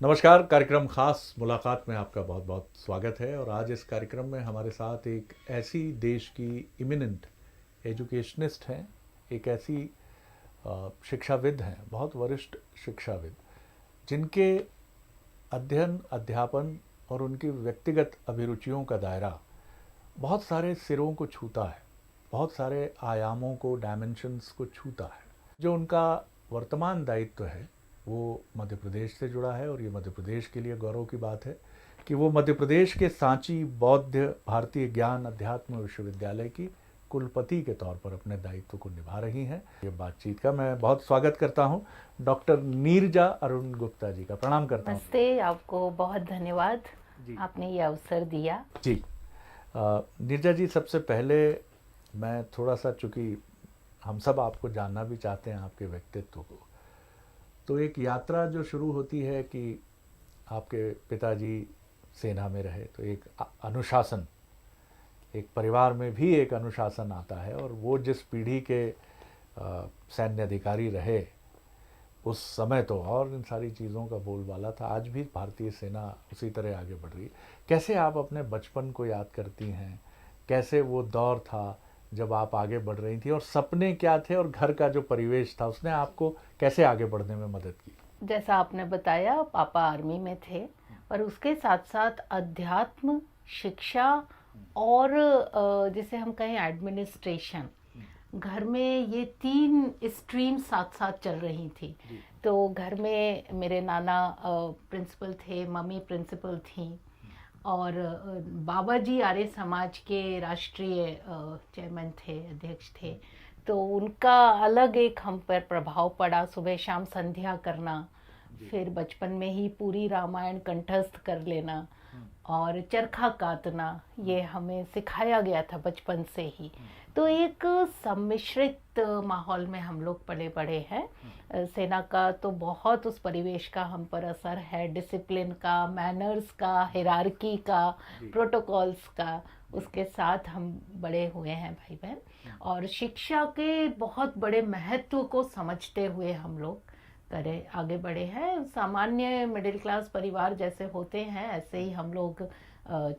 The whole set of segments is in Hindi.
नमस्कार। कार्यक्रम खास मुलाकात में आपका बहुत बहुत स्वागत है। और आज इस कार्यक्रम में हमारे साथ एक ऐसी देश की इमिनेंट एजुकेशनिस्ट हैं, एक ऐसी शिक्षाविद हैं, बहुत वरिष्ठ शिक्षाविद, जिनके अध्ययन, अध्यापन और उनकी व्यक्तिगत अभिरुचियों का दायरा बहुत सारे सिरों को छूता है, बहुत सारे आयामों को, डायमेंशंस को छूता है। जो उनका वर्तमान दायित्व है वो मध्य प्रदेश से जुड़ा है, और ये मध्य प्रदेश के लिए गौरव की बात है कि वो मध्य प्रदेश के सांची बौद्ध भारतीय ज्ञान अध्यात्म विश्वविद्यालय की कुलपति के तौर पर अपने दायित्व को निभा रही हैं। ये बातचीत का मैं बहुत स्वागत करता हूं डॉक्टर नीरजा अरुण गुप्ता जी का। प्रणाम करता हूं। नमस्ते, आपको बहुत धन्यवाद जी। आपने ये अवसर दिया। जी नीरजा जी, सबसे पहले मैं थोड़ा सा, चूँकि हम सब आपको जानना भी चाहते हैं, आपके व्यक्तित्व को, तो एक यात्रा जो शुरू होती है कि आपके पिताजी सेना में रहे, तो एक अनुशासन, एक परिवार में भी एक अनुशासन आता है। और वो जिस पीढ़ी के सैन्य अधिकारी रहे उस समय, तो और इन सारी चीज़ों का बोलबाला था। आज भी भारतीय सेना उसी तरह आगे बढ़ रही है। कैसे आप अपने बचपन को याद करती हैं? कैसे वो दौर था जब आप आगे बढ़ रही थी, और सपने क्या थे, और घर का जो परिवेश था उसने आपको कैसे आगे बढ़ने में मदद की? जैसा आपने बताया, पापा आर्मी में थे, पर उसके साथ साथ अध्यात्म, शिक्षा और जिसे हम कहें एडमिनिस्ट्रेशन, घर में ये 3 स्ट्रीम साथ साथ चल रही थी। तो घर में मेरे नाना प्रिंसिपल थे, मम्मी प्रिंसिपल थी, और बाबा जी आर्य समाज के राष्ट्रीय चेयरमैन थे, अध्यक्ष थे। तो उनका अलग एक हम पर प्रभाव पड़ा। सुबह शाम संध्या करना, फिर बचपन में ही पूरी रामायण कंठस्थ कर लेना और चरखा काटना, ये हमें सिखाया गया था बचपन से ही। तो एक सम्मिश्रित माहौल में हम लोग पले बड़े हैं। सेना का तो बहुत उस परिवेश का हम पर असर है, डिसिप्लिन का, मैनर्स का, हिरार्की का, प्रोटोकॉल्स का, उसके साथ हम बड़े हुए हैं भाई बहन। और शिक्षा के बहुत बड़े महत्व को समझते हुए हम लोग करे आगे बढ़े हैं। सामान्य मिडिल क्लास परिवार जैसे होते हैं, ऐसे ही हम लोग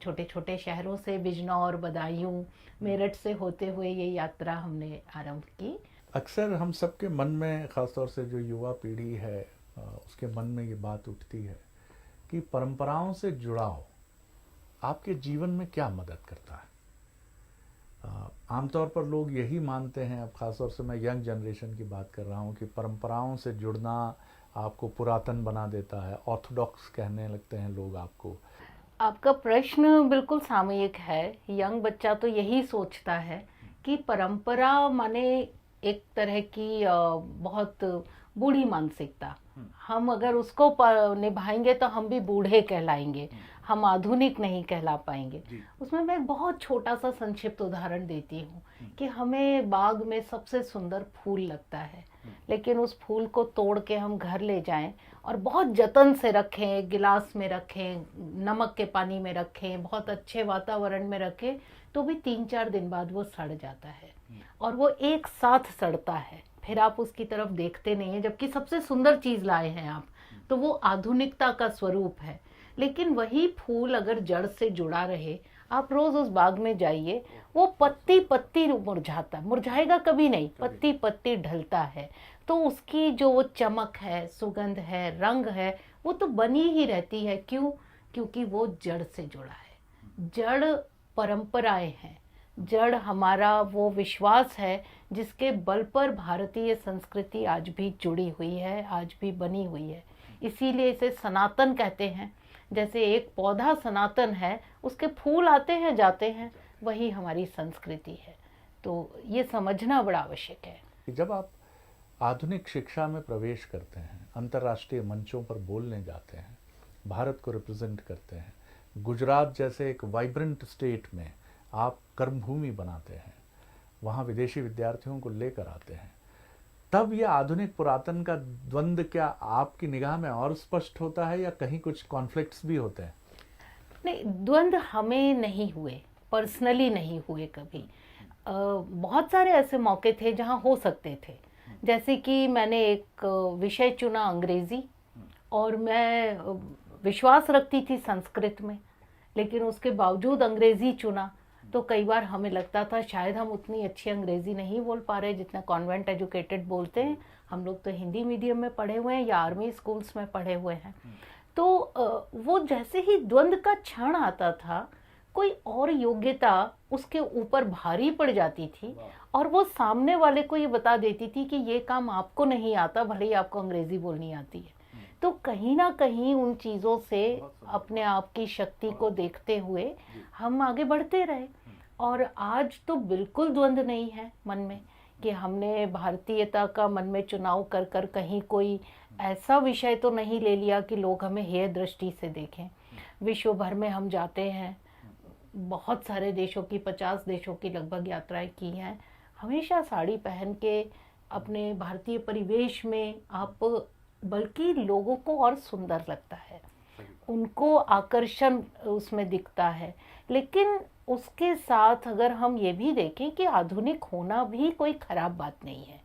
छोटे छोटे शहरों से, बिजनौर, बदायूं, मेरठ से होते हुए ये यात्रा हमने आरंभ की। अक्सर हम सबके मन में, ख़ासतौर से जो युवा पीढ़ी है, उसके मन में ये बात उठती है कि परंपराओं से जुड़ाव आपके जीवन में क्या मदद करता है। आमतौर पर लोग यही मानते हैं, अब ख़ासतौर से मैं यंग जनरेशन की बात कर रहा हूँ, कि परंपराओं से जुड़ना आपको पुरातन बना देता है, ऑर्थोडॉक्स कहने लगते हैं लोग आपको। आपका प्रश्न बिल्कुल सामयिक है। यंग बच्चा तो यही सोचता है कि परंपरा माने एक तरह की बहुत बूढ़ी मानसिकता। हम अगर उसको निभाएंगे तो हम भी बूढ़े कहलाएंगे, हम आधुनिक नहीं कहला पाएंगे। उसमें मैं एक बहुत छोटा सा संक्षिप्त उदाहरण देती हूँ कि हमें बाग में सबसे सुंदर फूल लगता है, लेकिन उस फूल को तोड़ के हम घर ले जाएं और बहुत जतन से रखें, गिलास में रखें, नमक के पानी में रखें, बहुत अच्छे वातावरण में रखें, तो भी 3-4 दिन बाद वो सड़ जाता है। और वो एक साथ सड़ता है, फिर आप उसकी तरफ देखते नहीं हैं, जबकि सबसे सुंदर चीज लाए हैं आप। तो वो आधुनिकता का स्वरूप है। लेकिन वही फूल अगर जड़ से जुड़ा रहे, आप रोज उस बाग में जाइए, वो पत्ती पत्ती मुरझाता, मुरझाएगा कभी नहीं, पत्ती पत्ती ढलता है। तो उसकी जो वो चमक है, सुगंध है, रंग है, वो तो बनी ही रहती है। क्यों? क्योंकि वो जड़ से जुड़ा है। जड़ परंपराएं हैं, जड़ हमारा वो विश्वास है जिसके बल पर भारतीय संस्कृति आज भी जुड़ी हुई है, आज भी बनी हुई है। इसीलिए इसे सनातन कहते हैं। जैसे एक पौधा सनातन है, उसके फूल आते हैं जाते हैं, वही हमारी संस्कृति है। तो ये समझना बड़ा आवश्यक है। जब आप आधुनिक शिक्षा में प्रवेश करते हैं, अंतर्राष्ट्रीय मंचों पर बोलने जाते हैं, भारत को रिप्रेजेंट करते हैं, गुजरात जैसे एक वाइब्रेंट स्टेट में आप कर्मभूमि बनाते हैं, वहाँ विदेशी विद्यार्थियों को लेकर आते हैं, तब यह आधुनिक पुरातन का द्वंद्व क्या आपकी निगाह में और स्पष्ट होता है, या कहीं कुछ कॉन्फ्लिक्ट्स भी होते हैं? नहीं, द्वंद्व हमें नहीं हुए, पर्सनली नहीं हुए कभी। बहुत सारे ऐसे मौके थे जहाँ हो सकते थे। जैसे कि मैंने एक विषय चुना अंग्रेजी, और मैं विश्वास रखती थी संस्कृत में, लेकिन उसके बावजूद अंग्रेज़ी चुना। तो कई बार हमें लगता था शायद हम उतनी अच्छी अंग्रेज़ी नहीं बोल पा रहे जितना कॉन्वेंट एजुकेटेड बोलते हैं। हम लोग तो हिंदी मीडियम में पढ़े हुए हैं या आर्मी स्कूल्स में पढ़े हुए हैं। तो वो जैसे ही द्वंद्व का क्षण आता था, कोई और योग्यता उसके ऊपर भारी पड़ जाती थी और वो सामने वाले को ये बता देती थी कि ये काम आपको नहीं आता, भले ही आपको अंग्रेज़ी बोलनी आती है। तो कहीं ना कहीं उन चीज़ों से अपने आप की शक्ति को देखते हुए हम आगे बढ़ते रहे। और आज तो बिल्कुल द्वंद्व नहीं है मन में कि हमने भारतीयता का मन में चुनाव कर कर कहीं कोई ऐसा विषय तो नहीं ले लिया कि लोग हमें हेय दृष्टि से देखें। विश्व भर में हम जाते हैं, बहुत सारे देशों की 50 देशों की लगभग यात्राएं की हैं। हमेशा साड़ी पहन के अपने भारतीय परिवेश में आप बल्कि लोगों को और सुंदर लगता है, उनको आकर्षण उसमें दिखता है। लेकिन उसके साथ अगर हम ये भी देखें कि आधुनिक होना भी कोई खराब बात नहीं है।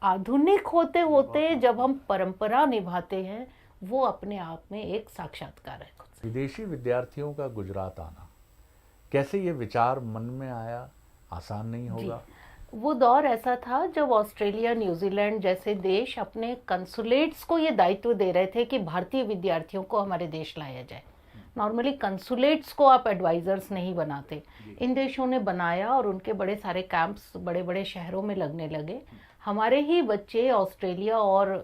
आधुनिक होते होते जब हम परंपरा निभाते हैं, वो अपने आप में एक साक्षात्कार है खुद से। विदेशी विद्यार्थियों का गुजरात आना, कैसे ये विचार मन में आया? आसान नहीं होगा। वो दौर ऐसा था जब ऑस्ट्रेलिया, न्यूजीलैंड जैसे देश अपने कंसुलेट्स को ये दायित्व दे रहे थे कि भारतीय विद्यार्थियों को हमारे देश लाया जाए। नॉर्मली कंसुलेट्स को आप एडवाइजर्स नहीं बनाते, इन देशों ने बनाया और उनके बड़े सारे कैंप्स बड़े बड़े शहरों में लगने लगे। हमारे ही बच्चे ऑस्ट्रेलिया और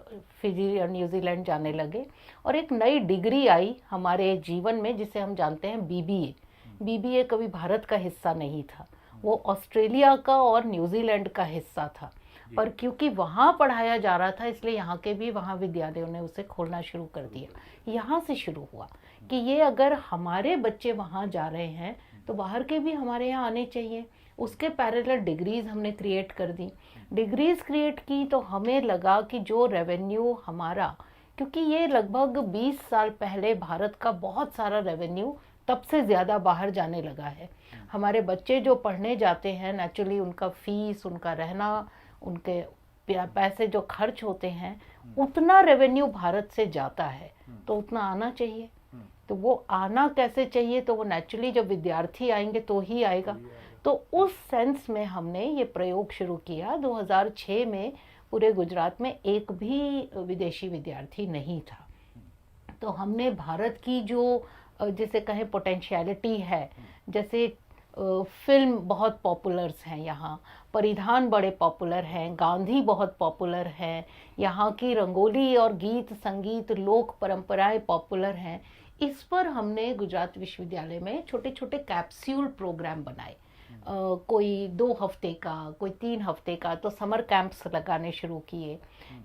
फिजी और न्यूजीलैंड जाने लगे और एक नई डिग्री आई हमारे जीवन में जिसे हम जानते हैं बीबीए। बीबीए कभी भारत का हिस्सा नहीं था, वो ऑस्ट्रेलिया का और न्यूजीलैंड का हिस्सा था, पर क्योंकि वहाँ पढ़ाया जा रहा था इसलिए यहाँ के भी वहाँ विद्यालयों ने उसे खोलना शुरू कर दिया। यहाँ से शुरू हुआ कि ये अगर हमारे बच्चे वहाँ जा रहे हैं तो बाहर के भी हमारे यहाँ आने चाहिए। उसके पैरेलल डिग्रीज़ हमने क्रिएट कर दी। डिग्रीज़ क्रिएट की तो हमें लगा कि जो रेवेन्यू हमारा, क्योंकि ये लगभग 20 साल पहले भारत का बहुत सारा रेवेन्यू तब से ज़्यादा बाहर जाने लगा है। हमारे बच्चे जो पढ़ने जाते हैं, नेचुरली उनका फीस, उनका रहना, उनके पैसे जो खर्च होते हैं, उतना रेवेन्यू भारत से जाता है, तो उतना आना चाहिए। तो वो आना कैसे चाहिए? तो वो नेचुरली जब विद्यार्थी आएंगे तो ही आएगा। तो उस सेंस में हमने ये प्रयोग शुरू किया। 2006 में पूरे गुजरात में एक भी विदेशी विद्यार्थी नहीं था। तो हमने भारत की जो जिसे कहें पोटेंशियलिटी है, जैसे फिल्म बहुत पॉपुलर्स हैं यहाँ, परिधान बड़े पॉपुलर हैं, गांधी बहुत पॉपुलर हैं, यहाँ की रंगोली और गीत संगीत लोक परंपराएं पॉपुलर हैं। इस पर हमने गुजरात विश्वविद्यालय में छोटे छोटे कैप्सूल प्रोग्राम बनाए। कोई 2 हफ्ते का, कोई 3 हफ्ते का, तो समर कैंप्स लगाने शुरू किए।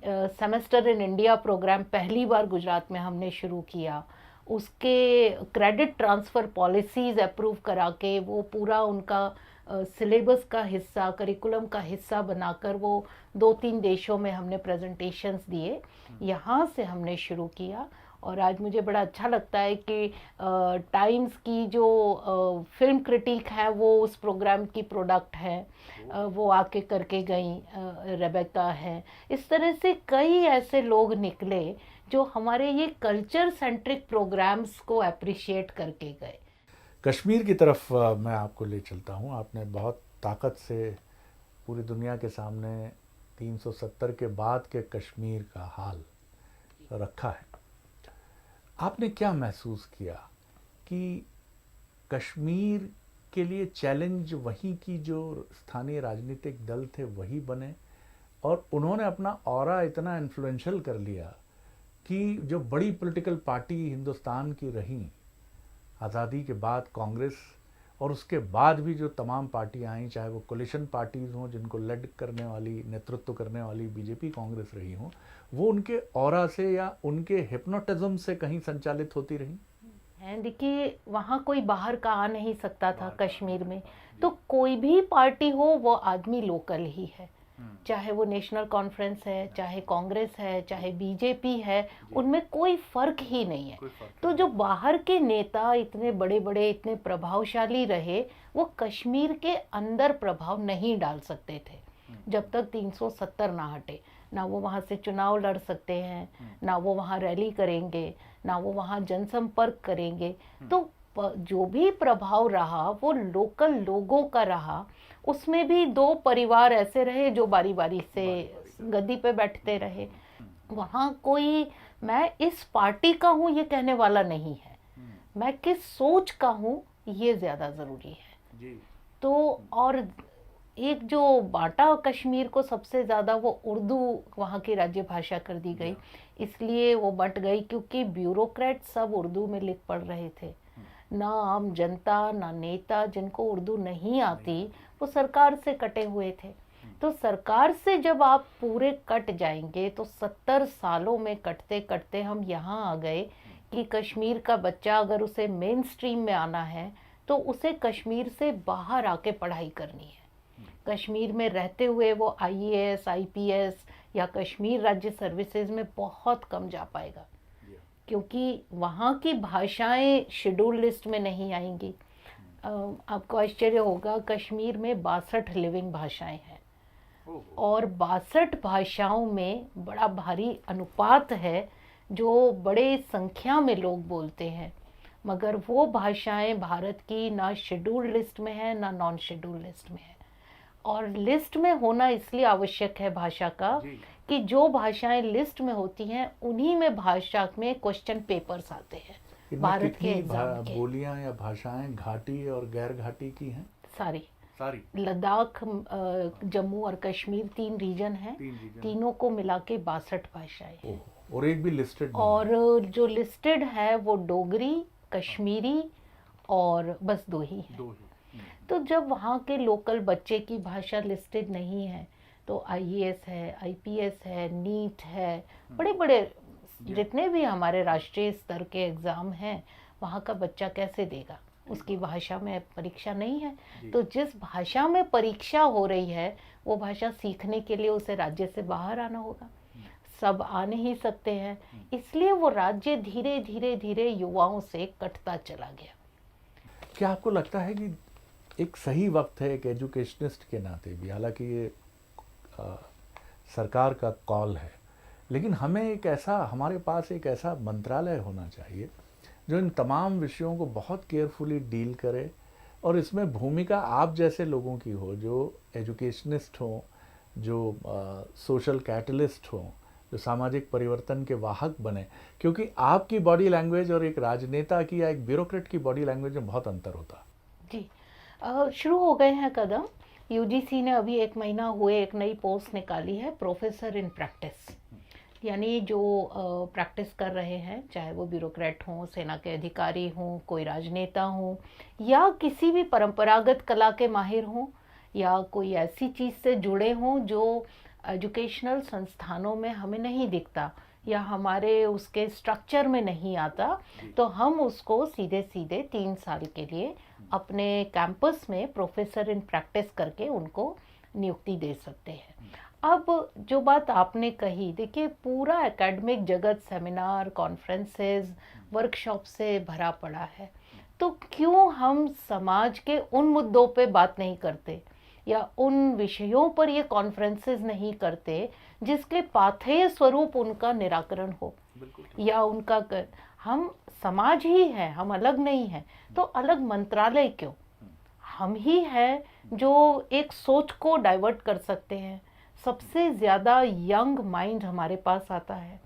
सेमेस्टर इन इंडिया प्रोग्राम पहली बार गुजरात में हमने शुरू किया। उसके क्रेडिट ट्रांसफ़र पॉलिसीज़ अप्रूव करा के वो पूरा उनका सिलेबस का हिस्सा, करिकुलम का हिस्सा बनाकर वो 2-3 देशों में हमने प्रेजेंटेशंस दिए। यहाँ से हमने शुरू किया और आज मुझे बड़ा अच्छा लगता है कि टाइम्स की जो फिल्म क्रिटिक है वो उस प्रोग्राम की प्रोडक्ट है, वो आके करके गई, रेबेका है। इस तरह से कई ऐसे लोग निकले जो हमारे ये कल्चर सेंट्रिक प्रोग्राम्स को अप्रिशिएट करके गए। कश्मीर की तरफ मैं आपको ले चलता हूँ। आपने बहुत ताकत से पूरी दुनिया के सामने 370 के बाद के कश्मीर का हाल रखा है। आपने क्या महसूस किया कि कश्मीर के लिए चैलेंज वहीं की जो स्थानीय राजनीतिक दल थे वही बने और उन्होंने अपना ऑरा इतना इन्फ्लुएंशियल कर लिया कि जो बड़ी पॉलिटिकल पार्टी हिंदुस्तान की रहीं आज़ादी के बाद, कांग्रेस, और उसके बाद भी जो तमाम पार्टियां आई, चाहे वो कोलिशन पार्टीज़ हों जिनको लेड करने वाली, नेतृत्व करने वाली बीजेपी कांग्रेस रही हों, वो उनके ऑरा से या उनके हिप्नोटिज्म से कहीं संचालित होती रही। देखिए, वहाँ कोई बाहर का आ नहीं सकता था कश्मीर में, तो कोई भी पार्टी हो वो आदमी लोकल ही है, चाहे वो नेशनल कॉन्फ्रेंस है, चाहे कांग्रेस है, चाहे बीजेपी है, उनमें कोई फर्क ही नहीं है। तो जो बाहर के नेता इतने बड़े बड़े, इतने प्रभावशाली रहे, वो कश्मीर के अंदर प्रभाव नहीं डाल सकते थे। जब तक 370 ना हटे, ना वो वहाँ से चुनाव लड़ सकते हैं, ना वो वहाँ रैली करेंगे, ना वो वहाँ जनसंपर्क करेंगे। तो जो भी प्रभाव रहा वो लोकल लोगों का रहा। उसमें भी 2 परिवार ऐसे रहे जो बारी बारी से गद्दी पे बैठते रहे। वहाँ कोई मैं इस पार्टी का हूँ ये कहने वाला नहीं है, मैं किस सोच का हूँ ये ज़्यादा ज़रूरी है जी। तो। और एक जो बांटा कश्मीर को सबसे ज़्यादा, वो उर्दू वहाँ की राज्य भाषा कर दी गई, इसलिए वो बंट गई क्योंकि ब्यूरोक्रेट सब उर्दू में लिख पढ़ रहे थे। ना आम जनता, ना नेता जिनको उर्दू नहीं आती, वो सरकार से कटे हुए थे। तो सरकार से जब आप पूरे कट जाएंगे तो 70 सालों में कटते कटते हम यहाँ आ गए कि कश्मीर का बच्चा अगर उसे मेन स्ट्रीम में आना है तो उसे कश्मीर से बाहर आके पढ़ाई करनी है। कश्मीर में रहते हुए वो IAS, IPS या कश्मीर राज्य सर्विसेज में बहुत कम जा पाएगा, क्योंकि वहाँ की भाषाएं शेड्यूल लिस्ट में नहीं आएंगी। आपको आश्चर्य होगा, कश्मीर में 62 लिविंग भाषाएं हैं और 62 भाषाओं में बड़ा भारी अनुपात है जो बड़े संख्या में लोग बोलते हैं, मगर वो भाषाएं भारत की ना शेड्यूल लिस्ट में है ना नॉन शेड्यूल लिस्ट में है। और लिस्ट में होना इसलिए आवश्यक है भाषा का कि जो भाषाएं लिस्ट में होती हैं उन्हीं में भाषा में क्वेश्चन पेपर्स आते हैं भारत के एग्जाम के। बोलियां या भाषाएं घाटी और गैर घाटी की हैं? सारी लद्दाख, जम्मू और कश्मीर 3 रीजन हैं, तीनों को मिला के 62 भाषाएं हैं। और एक भी लिस्टेड और जो लिस्टेड है वो डोगरी, कश्मीरी और बस 2 ही हैं। तो जब वहाँ के लोकल बच्चे की भाषा लिस्टेड नहीं है तो IAS है, IPS है, नीट है, बड़े बड़े जितने भी हमारे राष्ट्रीय स्तर के एग्ज़ाम हैं वहाँ का बच्चा कैसे देगा? उसकी भाषा में परीक्षा नहीं है। तो जिस भाषा में परीक्षा हो रही है वो भाषा सीखने के लिए उसे राज्य से बाहर आना होगा। सब आ नहीं सकते हैं, इसलिए वो राज्य धीरे धीरे धीरे युवाओं से कटता चला गया। क्या आपको लगता है कि एक सही वक्त है एक एजुकेशनिस्ट के नाते भी, हालांकि ये सरकार का कॉल है, लेकिन हमें हमारे पास एक ऐसा मंत्रालय होना चाहिए जो इन तमाम विषयों को बहुत केयरफुली डील करे और इसमें भूमिका आप जैसे लोगों की हो, जो एजुकेशनिस्ट हों, जो सोशल कैटलिस्ट हों, जो सामाजिक परिवर्तन के वाहक बने, क्योंकि आपकी बॉडी लैंग्वेज और एक राजनेता की या एक ब्यूरोक्रेट की बॉडी लैंग्वेज में बहुत अंतर होता है। जी, शुरू हो गए हैं कदम। UGC ने अभी 1 महीना हुए एक नई पोस्ट निकाली है, प्रोफेसर इन प्रैक्टिस, यानी जो प्रैक्टिस कर रहे हैं, चाहे वो ब्यूरोक्रेट हों, सेना के अधिकारी हों, कोई राजनेता हों या किसी भी परंपरागत कला के माहिर हों या कोई ऐसी चीज़ से जुड़े हों जो एजुकेशनल संस्थानों में हमें नहीं दिखता या हमारे उसके स्ट्रक्चर में नहीं आता, तो हम उसको सीधे सीधे 3 साल के लिए अपने कैंपस में प्रोफेसर इन प्रैक्टिस करके उनको नियुक्ति दे सकते हैं। अब जो बात आपने कही, देखिए पूरा एकेडमिक जगत सेमिनार, कॉन्फ्रेंसेस, वर्कशॉप से भरा पड़ा है, तो क्यों हम समाज के उन मुद्दों पे बात नहीं करते या उन विषयों पर ये कॉन्फ्रेंसेस नहीं करते जिसके पाथेय स्वरूप उनका निराकरण हो या उनका हम समाज ही है, हम अलग नहीं हैं, तो अलग मंत्रालय क्यों? हम ही हैं जो एक सोच को डाइवर्ट कर सकते हैं। सबसे ज़्यादा यंग माइंड हमारे पास आता है,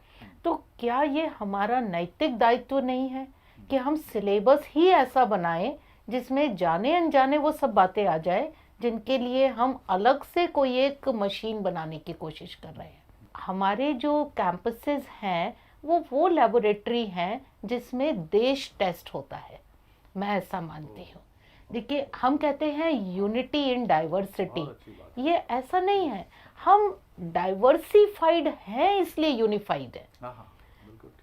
तो क्या ये हमारा नैतिक दायित्व नहीं है कि हम सिलेबस ही ऐसा बनाएं जिसमें जाने अनजाने वो सब बातें आ जाए जिनके लिए हम अलग से कोई एक मशीन बनाने की कोशिश कर रहे हैं। हमारे जो कैंपसेस हैं वो लेबोरेटरी हैं जिसमें देश टेस्ट होता है, मैं ऐसा मानती हूँ। देखिए, हम कहते हैं यूनिटी इन डाइवर्सिटी, ये ऐसा नहीं है, हम डाइवर्सिफाइड हैं इसलिए यूनिफाइड है।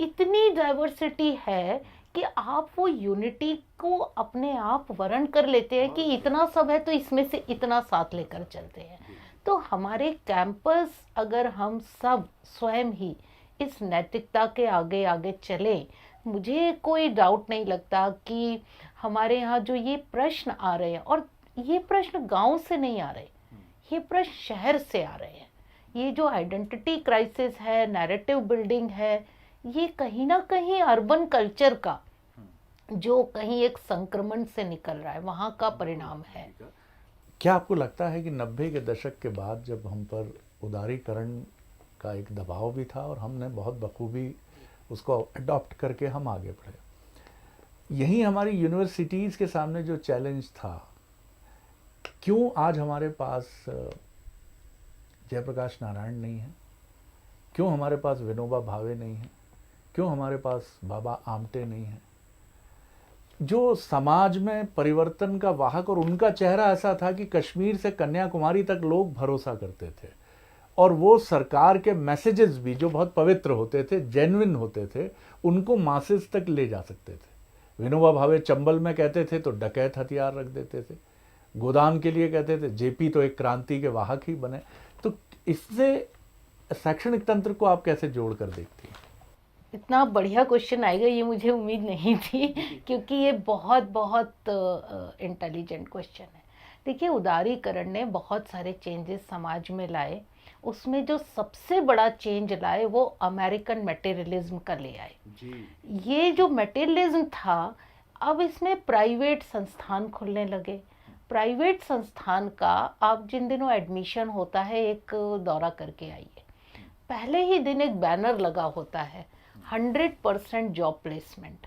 इतनी डाइवर्सिटी है कि आप वो यूनिटी को अपने आप वर्ण कर लेते हैं कि इतना सब है तो इसमें से इतना साथ लेकर चलते हैं। तो हमारे कैंपस अगर हम सब स्वयं ही इस नैतिकता के आगे आगे चले, मुझे कोई डाउट नहीं लगता कि हमारे यहाँ जो ये प्रश्न आ रहे हैं, और ये प्रश्न गांव से नहीं आ रहे, ये प्रश्न शहर से आ रहे हैं। ये जो आइडेंटिटी क्राइसिस है, नैरेटिव बिल्डिंग है, ये कहीं ना कहीं अर्बन कल्चर का जो कहीं एक संक्रमण से निकल रहा है, वहाँ का परिणाम है। क्या आपको लगता है कि 90 के दशक के बाद जब हम पर उदारीकरण का एक दबाव भी था और हमने बहुत बखूबी उसको अडॉप्ट करके हम आगे बढ़े, यही हमारी यूनिवर्सिटीज़ के सामने जो चैलेंज था, क्यों आज हमारे पास जयप्रकाश नारायण नहीं है, क्यों हमारे पास विनोबा भावे नहीं है, क्यों हमारे पास बाबा आमटे नहीं है, जो समाज में परिवर्तन का वाहक, और उनका चेहरा ऐसा था कि कश्मीर से कन्याकुमारी तक लोग भरोसा करते थे और वो सरकार के मैसेजेस भी जो बहुत पवित्र होते थे, जेन्युइन होते थे, उनको मासेस तक ले जा सकते थे। विनोबा भावे चंबल में कहते थे तो डकैत हथियार रख देते थे, गोदान के लिए कहते थे, जेपी तो एक क्रांति के वाहक ही बने। तो इससे शैक्षणिक तंत्र को आप कैसे जोड़ कर देखती हैं? इतना बढ़िया क्वेश्चन आएगा ये मुझे उम्मीद नहीं थी, क्योंकि ये बहुत बहुत इंटेलिजेंट क्वेश्चन है। देखिए, उदारीकरण ने बहुत सारे चेंजेस समाज में लाए। उसमें जो सबसे बड़ा चेंज लाए वो अमेरिकन मटेरियलिज्म का ले आए जी। ये जो मटेरियलिज्म था, अब इसमें प्राइवेट संस्थान खुलने लगे। प्राइवेट संस्थान का आप जिन दिनों एडमिशन होता है, एक दौरा करके आइए, पहले ही दिन एक बैनर लगा होता है, 100% जॉब प्लेसमेंट।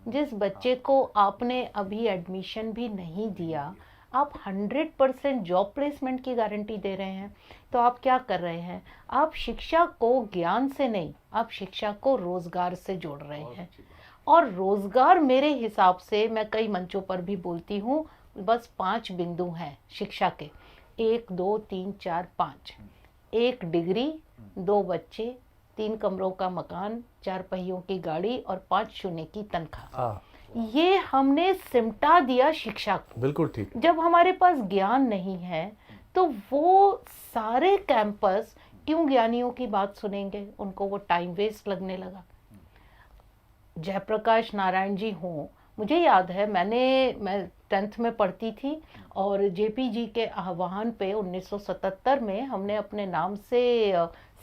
जिस बच्चे को आपने अभी एडमिशन भी नहीं दिया, आप 100% जॉब प्लेसमेंट की गारंटी दे रहे हैं। तो आप क्या कर रहे हैं? आप शिक्षा को ज्ञान से नहीं, आप शिक्षा को रोजगार से जोड़ रहे हैं। और रोजगार मेरे हिसाब से, मैं कई मंचों पर भी बोलती हूँ, बस 5 बिंदु हैं शिक्षा के, 1 2 3 4 5। 1 डिग्री, 2 बच्चे, 3 कमरों का मकान, 4 पहियों की गाड़ी और 5 शून्य की तनख्वाह। ये हमने सिमटा दिया शिक्षा को। बिल्कुल ठीक। जब हमारे पास ज्ञान नहीं है तो वो सारे कैंपस क्यों ज्ञानियों की बात सुनेंगे? उनको वो टाइम वेस्ट लगने लगा। जयप्रकाश नारायण जी हों, मुझे याद है मैं 10th में पढ़ती थी और जेपी जी के आह्वान पे 1977 में हमने अपने नाम से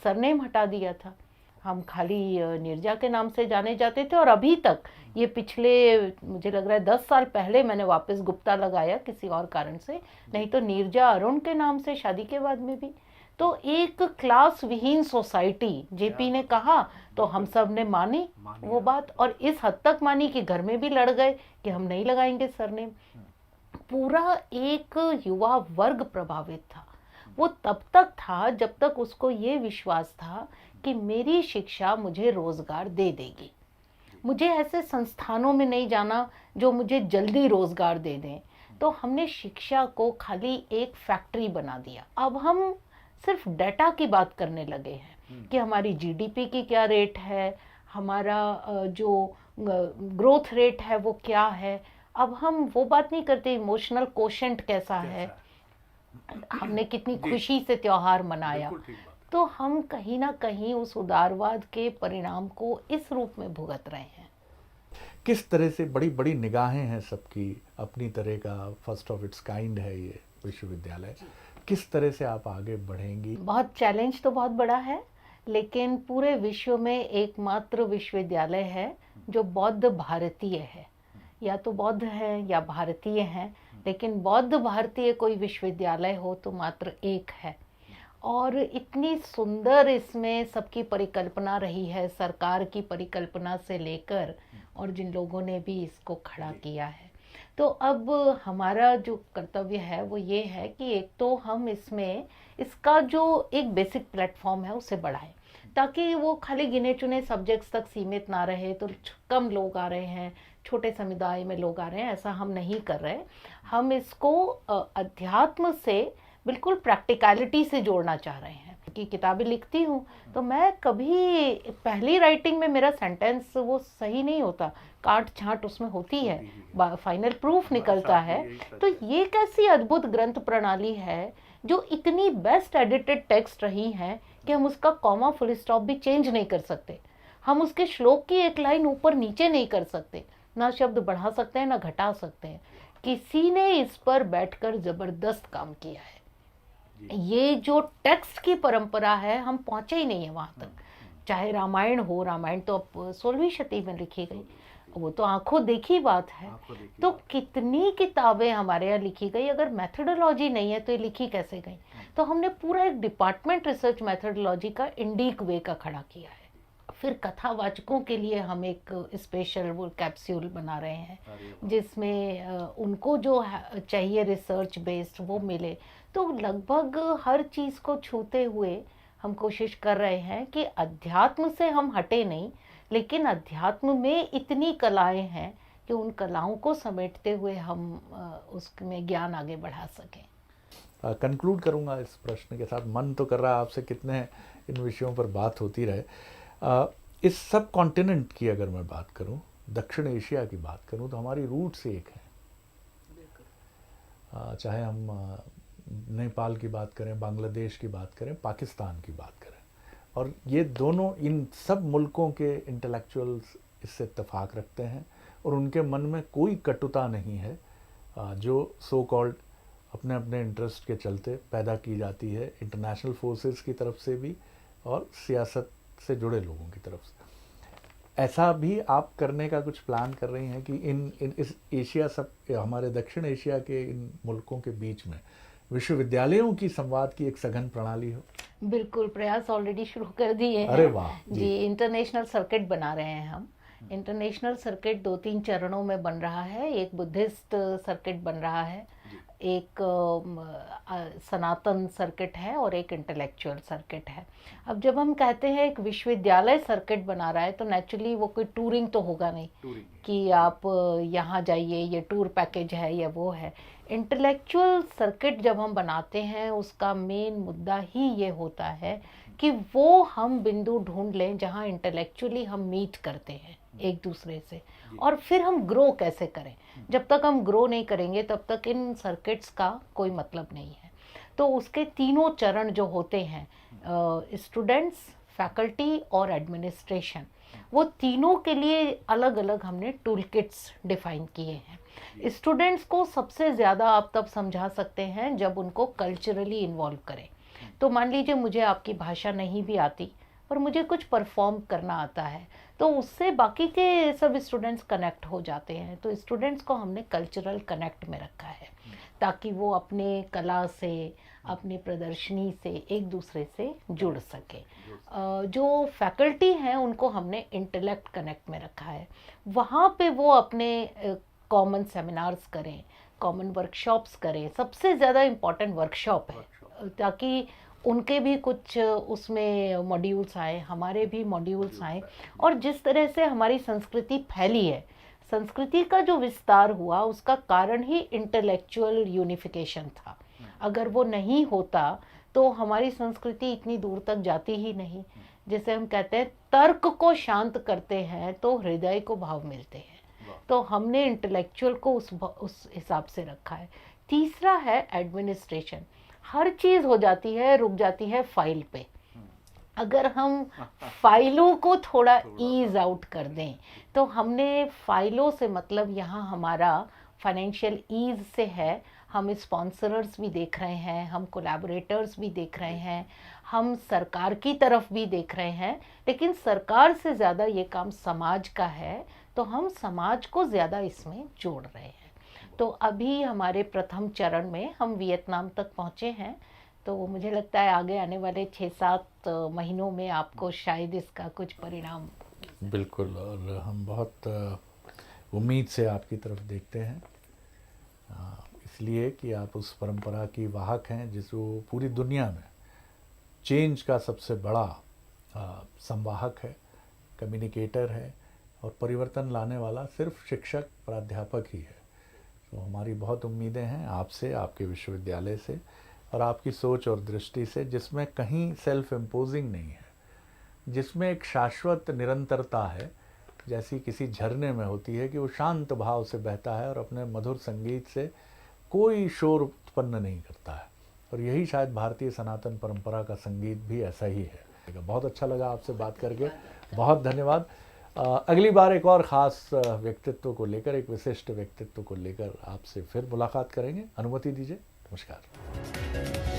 सरनेम हटा दिया था। हम खाली नीरजा के नाम से जाने जाते थे, और अभी तक ये पिछले, मुझे लग रहा है 10 साल पहले मैंने वापस गुप्ता लगाया किसी और कारण से, नहीं तो नीरजा अरुण के नाम से शादी के बाद में भी। तो एक क्लास विहीन सोसाइटी, जेपी ने कहा तो हम सब ने मानी वो बात, और इस हद तक मानी कि घर में भी लड़ गए कि हम नहीं लगाएंगे सरनेम। पूरा एक युवा वर्ग प्रभावित था। वो तब तक था जब तक उसको ये विश्वास था कि मेरी शिक्षा मुझे रोजगार दे देगी। मुझे ऐसे संस्थानों में नहीं जाना जो मुझे जल्दी रोजगार दे दें। तो हमने शिक्षा को खाली एक फैक्ट्री बना दिया। अब हम सिर्फ डाटा की बात करने लगे हैं कि हमारी जीडीपी की क्या रेट है, हमारा जो ग्रोथ रेट है वो क्या है। अब हम वो बात नहीं करते इमोशनल कोशेंट कैसा है, हमने कितनी खुशी से त्योहार मनाया। तो हम कहीं ना कहीं उस उदारवाद के परिणाम को इस रूप में भुगत रहे हैं। किस तरह से बड़ी बड़ी निगाहें हैं सबकी, अपनी तरह का फर्स्ट ऑफ इट्स काइंड है ये विश्वविद्यालय, किस तरह से आप आगे बढ़ेंगी? बहुत चैलेंज तो बहुत बड़ा है, लेकिन पूरे विश्व में एकमात्र विश्वविद्यालय है जो बौद्ध भारतीय है। या तो बौद्ध है या भारतीय है, लेकिन बौद्ध भारतीय कोई विश्वविद्यालय हो तो मात्र एक है। और इतनी सुंदर इसमें सबकी परिकल्पना रही है, सरकार की परिकल्पना से लेकर, और जिन लोगों ने भी इसको खड़ा किया है। तो अब हमारा जो कर्तव्य है वो ये है कि एक तो हम इसमें इसका जो एक बेसिक प्लेटफॉर्म है उसे बढ़ाएं, ताकि वो खाली गिने चुने सब्जेक्ट्स तक सीमित ना रहे। तो कम लोग आ रहे हैं, छोटे समुदाय में लोग आ रहे हैं, ऐसा हम नहीं कर रहे। हम इसको अध्यात्म से बिल्कुल प्रैक्टिकलिटी से जोड़ना चाह रहे हैं। कि किताबें लिखती हूँ तो मैं कभी पहली राइटिंग में मेरा सेंटेंस वो सही नहीं होता, काट छांट उसमें होती है, फाइनल प्रूफ निकलता है। तो ये कैसी अद्भुत ग्रंथ प्रणाली है जो इतनी बेस्ट एडिटेड टेक्स्ट रही है कि हम उसका कॉमा फुल स्टॉप भी चेंज नहीं कर सकते, हम उसके श्लोक की एक लाइन ऊपर नीचे नहीं कर सकते, ना शब्द बढ़ा सकते हैं ना घटा सकते हैं। किसी ने इस पर बैठकर जबरदस्त काम किया है। ये जो टेक्स्ट की परंपरा है हम पहुंचे ही नहीं है वहां तक। चाहे रामायण हो, रामायण तो अब 16वीं शती में लिखी गई, वो तो आंखों देखी बात है। तो कितनी किताबें हमारे यहाँ लिखी गई, अगर मेथोडोलॉजी नहीं है तो ये लिखी कैसे गई। तो हमने पूरा एक डिपार्टमेंट रिसर्च मेथोडोलॉजी का इंडिक वे का खड़ा किया है। फिर कथावाचकों के लिए हम एक स्पेशल वो कैप्सूल बना रहे हैं जिसमें उनको जो चाहिए रिसर्च बेस्ड वो मिले। तो लगभग हर चीज़ को छूते हुए हम कोशिश कर रहे हैं कि अध्यात्म से हम हटे नहीं, लेकिन अध्यात्म में इतनी कलाएं हैं कि उन कलाओं को समेटते हुए हम उसमें ज्ञान आगे बढ़ा सकें। कंक्लूड करूंगा इस प्रश्न के साथ। मन तो कर रहा है आपसे कितने इन विषयों पर बात होती रहे। इस सब कॉन्टिनेंट की अगर मैं बात करूं, दक्षिण एशिया की बात करूं, तो हमारी रूट्स एक हैं। चाहे हम नेपाल की बात करें, बांग्लादेश की बात करें, पाकिस्तान की बात करें, और ये दोनों, इन सब मुल्कों के इंटेलेक्चुअल्स इससे इत्तेफाक रखते हैं और उनके मन में कोई कटुता नहीं है जो सो कॉल्ड अपने अपने इंटरेस्ट के चलते पैदा की जाती है इंटरनेशनल फोर्सेस की तरफ से भी और सियासत से जुड़े लोगों की तरफ से। ऐसा भी आप करने का कुछ प्लान कर रही हैं कि इस एशिया, सब हमारे दक्षिण एशिया के इन मुल्कों के बीच में विश्वविद्यालयों की संवाद की एक सघन प्रणाली हो? बिल्कुल, प्रयास ऑलरेडी शुरू कर दिए हैं। अरे वाह जी, इंटरनेशनल सर्किट बना रहे हैं हम। इंटरनेशनल सर्किट 2-3 चरणों में बन रहा है। एक बुद्धिस्ट सर्किट बन रहा है, एक सनातन सर्किट है और एक इंटेलेक्चुअल सर्किट है। अब जब हम कहते हैं एक विश्वविद्यालय सर्किट बना रहा है तो नेचुरली वो कोई टूरिंग तो होगा नहीं कि आप यहाँ जाइए, ये टूर पैकेज है या वो है। इंटेलेक्चुअल सर्किट जब हम बनाते हैं उसका मेन मुद्दा ही ये होता है कि वो हम बिंदु ढूंढ लें जहाँ इंटेलेक्चुअली हम मीट करते हैं एक दूसरे से, और फिर हम ग्रो कैसे करें। जब तक हम ग्रो नहीं करेंगे तब तक इन सर्किट्स का कोई मतलब नहीं है। तो उसके तीनों चरण जो होते हैं, स्टूडेंट्स, फैकल्टी और एडमिनिस्ट्रेशन, वो तीनों के लिए अलग अलग हमने टूल किट्स डिफाइन किए हैं। स्टूडेंट्स को सबसे ज़्यादा आप तब समझा सकते हैं जब उनको कल्चरली इन्वॉल्व करें। तो मान लीजिए मुझे आपकी भाषा नहीं भी आती पर मुझे कुछ परफॉर्म करना आता है, तो उससे बाकी के सब स्टूडेंट्स कनेक्ट हो जाते हैं। तो स्टूडेंट्स को हमने कल्चरल कनेक्ट में रखा है ताकि वो अपने कला से, अपनी प्रदर्शनी से एक दूसरे से जुड़ सके। जो फैकल्टी हैं उनको हमने इंटेलेक्ट कनेक्ट में रखा है। वहाँ पे वो अपने कॉमन सेमिनार्स करें, कॉमन वर्कशॉप्स करें। सबसे ज़्यादा इम्पॉर्टेंट वर्कशॉप है ताकि उनके भी कुछ उसमें मॉड्यूल्स आए, हमारे भी मॉड्यूल्स आए। और जिस तरह से हमारी संस्कृति फैली है, संस्कृति का जो विस्तार हुआ उसका कारण ही इंटेलेक्चुअल यूनिफिकेशन था। अगर वो नहीं होता तो हमारी संस्कृति इतनी दूर तक जाती ही नहीं। जैसे हम कहते हैं तर्क को शांत करते हैं तो हृदय को भाव मिलते हैं। तो हमने इंटेलेक्चुअल को उस हिसाब से रखा है। तीसरा है एडमिनिस्ट्रेशन। हर चीज़ हो जाती है, रुक जाती है फाइल पे। अगर हम फाइलों को थोड़ा ईज आउट कर दें, तो हमने फाइलों से मतलब यहाँ हमारा फाइनेंशियल ईज से है। हम स्पॉन्सरर्स भी देख रहे हैं, हम कोलैबोरेटर्स भी देख रहे हैं, हम सरकार की तरफ भी देख रहे हैं, लेकिन सरकार से ज़्यादा ये काम समाज का है, तो हम समाज को ज़्यादा इसमें जोड़ रहे हैं। तो अभी हमारे प्रथम चरण में हम वियतनाम तक पहुँचे हैं। तो मुझे लगता है आगे आने वाले 6-7 महीनों में आपको शायद इसका कुछ परिणाम। बिल्कुल, और हम बहुत उम्मीद से आपकी तरफ देखते हैं, इसलिए कि आप उस परंपरा की वाहक हैं जिसको पूरी दुनिया में चेंज का सबसे बड़ा संवाहक है, कम्युनिकेटर है, और परिवर्तन लाने वाला सिर्फ शिक्षक, प्राध्यापक ही है। तो हमारी बहुत उम्मीदें हैं आपसे, आपके विश्वविद्यालय से और आपकी सोच और दृष्टि से, जिसमें कहीं सेल्फ इम्पोजिंग नहीं है, जिसमें एक शाश्वत निरंतरता है, जैसी किसी झरने में होती है कि वो शांत भाव से बहता है और अपने मधुर संगीत से कोई शोर उत्पन्न नहीं करता है। और यही शायद भारतीय सनातन परंपरा का संगीत भी ऐसा ही है। बहुत अच्छा लगा आपसे बात करके, बहुत धन्यवाद। अगली बार एक और ख़ास व्यक्तित्व को लेकर, एक विशिष्ट व्यक्तित्व को लेकर आपसे फिर मुलाकात करेंगे। अनुमति दीजिए। नमस्कार।